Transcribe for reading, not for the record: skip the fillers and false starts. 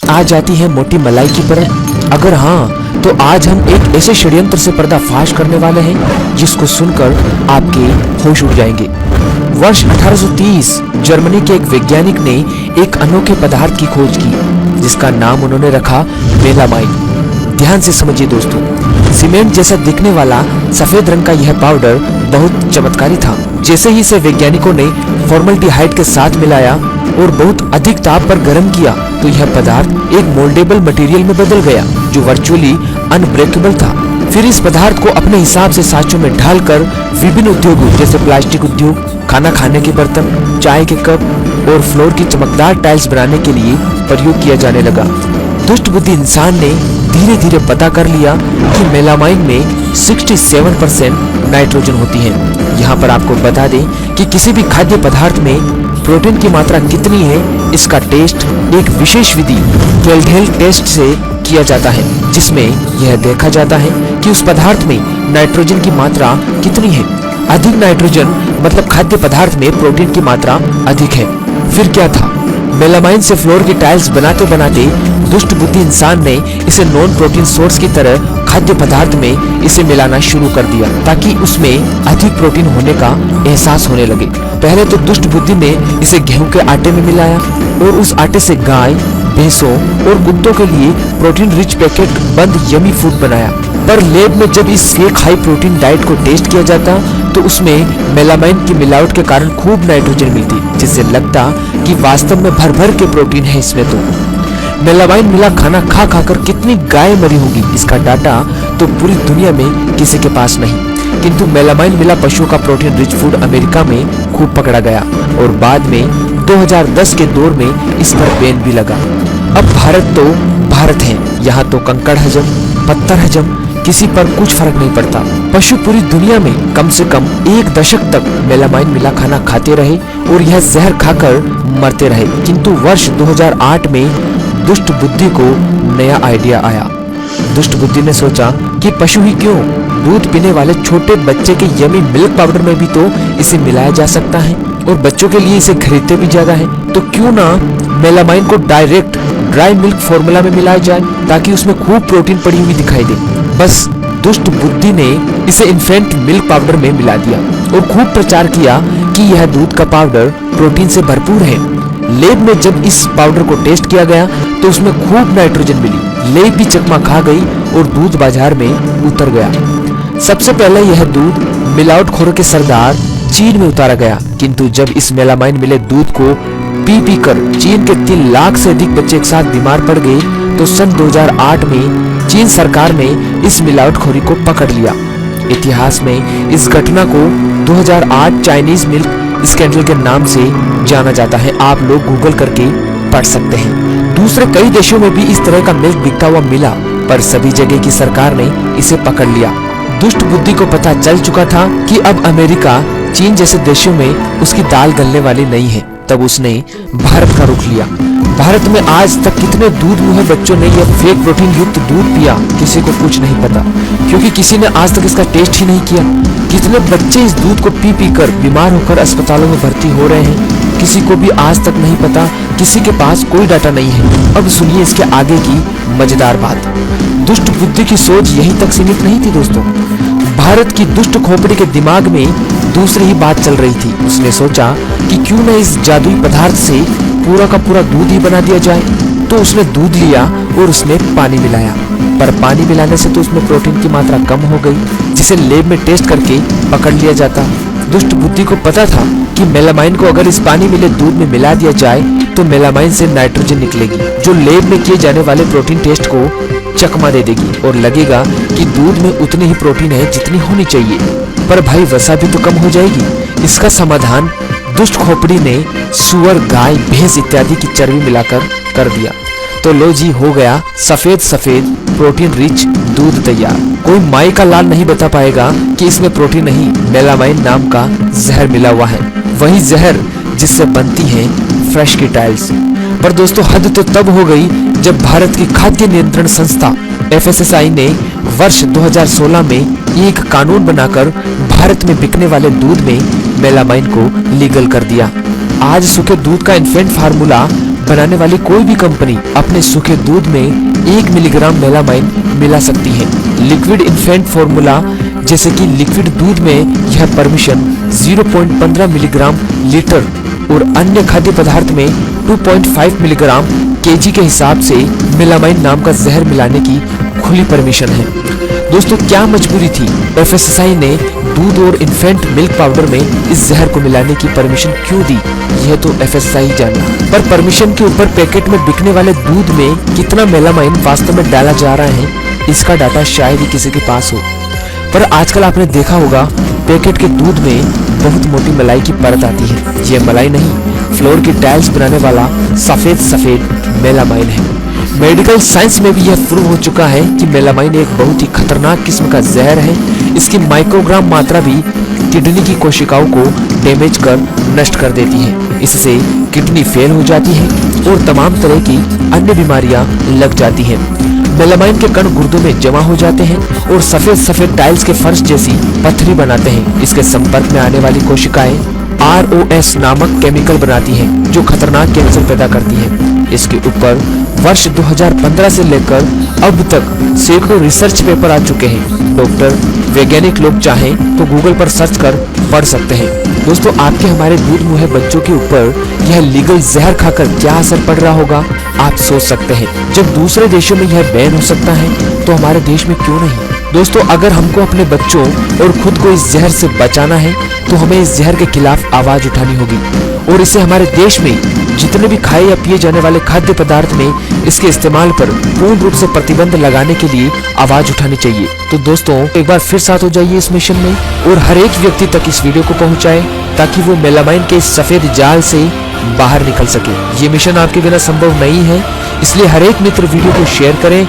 आ जाती है मोटी मलाई की परत? अगर हाँ, तो आज हम एक ऐसे षड्यंत्र से पर्दाफाश करने वाले हैं जिसको सुनकर आपके होश उड़ जाएंगे। वर्ष 1830 जर्मनी के एक वैज्ञानिक ने एक अनोखे पदार्थ की खोज की जिसका नाम उन्होंने रखा मेलामाइन। ध्यान से समझिए दोस्तों, सीमेंट जैसा दिखने वाला सफेद रंग का यह पाउडर बहुत चमत्कारी था। जैसे ही इसे वैज्ञानिकों ने फॉर्मल्डिहाइड के साथ मिलाया और बहुत अधिक ताप पर गर्म किया तो यह पदार्थ एक मोल्डेबल मटेरियल में बदल गया जो वर्चुअली अनब्रेकेबल था। फिर इस पदार्थ को अपने हिसाब से साँचों में ढालकर विभिन्न उद्योगों जैसे प्लास्टिक उद्योग, खाना खाने के बर्तन, चाय के कप और फ्लोर की चमकदार टाइल्स बनाने के लिए प्रयोग किया जाने लगा। दुष्ट बुद्धि इंसान ने धीरे धीरे पता कर लिया कि मेलामाइन में 67% नाइट्रोजन होती है। यहाँ पर आपको बता दें कि किसी भी खाद्य पदार्थ में प्रोटीन की मात्रा कितनी है इसका टेस्ट एक विशेष विधि केल्डेल टेस्ट से किया जाता है, जिसमें यह देखा जाता है कि उस पदार्थ में नाइट्रोजन की मात्रा कितनी है। अधिक नाइट्रोजन मतलब खाद्य पदार्थ में प्रोटीन की मात्रा अधिक है। फिर क्या था, मेलामाइन से फ्लोर की टाइल्स बनाते बनाते दुष्ट बुद्धि इंसान ने इसे नॉन प्रोटीन सोर्स की तरह खाद्य पदार्थ में इसे मिलाना शुरू कर दिया ताकि उसमें अधिक प्रोटीन होने का एहसास होने लगे। पहले तो दुष्ट बुद्धि ने इसे गेहूं के आटे में मिलाया और उस आटे से गाय, भैंसों और कुत्तों के लिए प्रोटीन रिच पैकेट बंद यमी फूड बनाया। पर लैब में जब इस एक हाई प्रोटीन डाइट को टेस्ट किया जाता तो उसमें मेलामाइन की मिलावट के कारण खूब नाइट्रोजन मिलती, जिससे लगता कि वास्तव में भर भर के प्रोटीन है इसमें। तो मेलामाइन मिला खाना खा खाकर कितनी गाय मरी होगी इसका डाटा तो पूरी दुनिया में किसी के पास नहीं, किंतु मेलामाइन मिला पशुओं का प्रोटीन रिच फूड अमेरिका में खूब पकड़ा गया और बाद में 2010 के दौर में इस पर बैन भी लगा। अब भारत तो भारत है, यहाँ तो कंकड़ हजम, पत्थर हजम, किसी पर कुछ फर्क नहीं पड़ता। पशु पूरी दुनिया में कम से कम 1 दशक तक मेलामाइन मिला खाना खाते रहे और यह जहर खाकर मरते रहे। किंतु वर्ष 2008 में दुष्ट बुद्धि को नया आइडिया आया। दुष्ट बुद्धि ने सोचा कि पशु ही क्यों, दूध पीने वाले छोटे बच्चे के यमी मिल्क पाउडर में भी तो इसे मिलाया जा सकता है और बच्चों के लिए इसे खरीदते भी ज्यादा है, तो क्यों ना मेलामाइन को डायरेक्ट ड्राई मिल्क फॉर्मूला में मिलाया जाए ताकि उसमें खूब प्रोटीन पड़ी हुई दिखाई दे। बस दुष्ट बुद्धि ने इसे इन्फेंट मिल्क पाउडर में मिला दिया और खूब प्रचार किया कि यह दूध का पाउडर प्रोटीन से भरपूर है। लैब में जब इस पाउडर को टेस्ट किया गया तो उसमें खूब नाइट्रोजन मिली। लैब भी चकमा खा गई और दूध बाजार में उतर गया। सबसे पहले यह दूध मिलावटखोरों के सरदार चीन में उतारा गया, किंतु जब इस मेलामाइन मिले दूध को पी कर चीन के 3 लाख से अधिक बच्चे एक साथ बीमार पड़ गए तो सन 2008 में चीन सरकार ने इस मिलावटखोरी को पकड़ लिया। इतिहास में इस घटना को 2008 चाइनीज मिल्क स्कैंडल के नाम से जाना जाता है। आप लोग गूगल करके पढ़ सकते हैं। दूसरे कई देशों में भी इस तरह का मिल्क बिकता हुआ मिला, पर सभी जगह की सरकार ने इसे पकड़ लिया। दुष्ट बुद्धि को पता चल चुका था कि अब अमेरिका, चीन जैसे देशों में उसकी दाल गलने वाली नहीं है। तब उसने भारत का रुख लिया। भारत में आज तक कितने दूध मुँहे बच्चों ने यह फेक प्रोटीन युक्त दूध पिया किसी को कुछ नहीं पता, क्योंकि किसी ने आज तक इसका टेस्ट ही नहीं किया। कितने बच्चे इस दूध को पी कर बीमार होकर अस्पतालों में भर्ती हो रहे हैं किसी को भी आज तक नहीं पता, किसी के पास कोई डाटा नहीं है। अब सुनिए इसके आगे की मजेदार बात। दुष्ट बुद्धि की सोच यहीं तक सीमित नहीं थी दोस्तों। भारत की दुष्ट खोपड़ी के दिमाग में दूसरी ही बात चल रही थी। उसने सोचा कि क्यों न इस जादुई पदार्थ से पूरा का पूरा दूध ही बना दिया जाए। तो उसने दूध लिया और उसमें पानी मिलाया, पर पानी मिलाने से तो उसमें प्रोटीन की मात्रा कम हो गई, जिसे लैब में टेस्ट करके पकड़ लिया जाता। दुष्ट बुद्धि को पता था कि मेलामाइन को अगर इस पानी मिले दूध में मिला दिया जाए तो मेलामाइन से नाइट्रोजन निकलेगी, जो लैब में किए जाने वाले प्रोटीन टेस्ट को चकमा दे देगी और लगेगा कि दूध में उतनी ही प्रोटीन है जितनी होनी चाहिए। पर भाई वसा भी तो कम हो जाएगी। इसका समाधान दुष्ट खोपड़ी ने सुअर, गाय, भैंस इत्यादि की चर्बी मिलाकर कर दिया। तो लो जी, हो गया सफेद सफेद प्रोटीन रिच दूध तैयार। कोई माई का लाल नहीं बता पाएगा कि इसमें प्रोटीन नहीं, मेलामाइन नाम का जहर मिला हुआ है। वही जहर जिससे बनती है फ्रेश की टाइल्स। पर दोस्तों हद तो तब हो गई जब भारत की खाद्य नियंत्रण संस्था FSSAI ने वर्ष 2016 में एक कानून बनाकर भारत में बिकने वाले दूध में मेलामाइन को लीगल कर दिया। आज सूखे दूध का इन्फेंट फार्मूला बनाने वाली कोई भी कंपनी अपने सूखे दूध में 1 मिलीग्राम मेलामाइन मिला सकती है। लिक्विड इन्फेंट फॉर्मूला जैसे कि लिक्विड दूध में यह परमिशन 0.15 मिलीग्राम लीटर और अन्य खाद्य पदार्थ में 2.5 मिलीग्राम केजी के हिसाब से मेलामाइन नाम का जहर मिलाने की खुली परमिशन है। दोस्तों, क्या मजबूरी थी एफएसएसआई ने दूध और इन्फेंट मिल्क पाउडर में इस जहर को मिलाने की परमिशन क्यों दी, यह तो एफएसएसआई ही जाना। पर परमिशन के ऊपर पैकेट में बिकने वाले दूध में कितना मेलामाइन वास्तव में डाला जा रहा है, इसका डाटा शायद ही किसी के पास हो। पर आजकल आपने देखा होगा पैकेट के दूध में बहुत मोटी मलाई की परत आती है। यह मलाई नहीं, फ्लोर की टाइल्स बनाने वाला सफेद मेलामाइन है। मेडिकल साइंस में भी यह प्रूव हो चुका है कि मेलामाइन एक बहुत ही खतरनाक किस्म का जहर है। इसकी माइक्रोग्राम मात्रा भी किडनी की कोशिकाओं को डैमेज कर नष्ट कर देती है। इससे किडनी फेल हो जाती है और तमाम तरह की अन्य बीमारियां लग जाती हैं। मेलामाइन के कण गुर्दों में जमा हो जाते हैं और सफेद टाइल्स के फर्श जैसी पत्थरी बनाते हैं। इसके संपर्क में आने वाली कोशिकाएं ROS नामक केमिकल बनाती हैं, जो खतरनाक कैंसर पैदा करती है। इसके ऊपर वर्ष 2015 से लेकर अब तक सैकड़ों रिसर्च पेपर आ चुके हैं। डॉक्टर, वैज्ञानिक लोग चाहें तो गूगल पर सर्च कर पढ़ सकते हैं। दोस्तों, आपके हमारे दूध मुहे बच्चों के ऊपर यह लीगल जहर खाकर क्या असर पड़ रहा होगा, आप सोच सकते हैं। जब दूसरे देशों में यह बैन हो सकता है तो हमारे देश में क्यों नहीं। दोस्तों, अगर हमको अपने बच्चों और खुद को इस जहर से बचाना है तो हमें इस जहर के खिलाफ आवाज उठानी होगी और इसे हमारे देश में जितने भी खाए या पिए जाने वाले खाद्य पदार्थ में इसके इस्तेमाल पर पूर्ण रूप से प्रतिबंध लगाने के लिए आवाज उठानी चाहिए। तो दोस्तों, एक बार फिर साथ हो जाइए इस मिशन में और हर एक व्यक्ति तक इस वीडियो को पहुंचाए ताकि वो मेलामाइन के इस सफेद जाल से बाहर निकल सके। ये मिशन आपके बिना संभव नहीं है, इसलिए हर एक मित्र वीडियो को शेयर करें।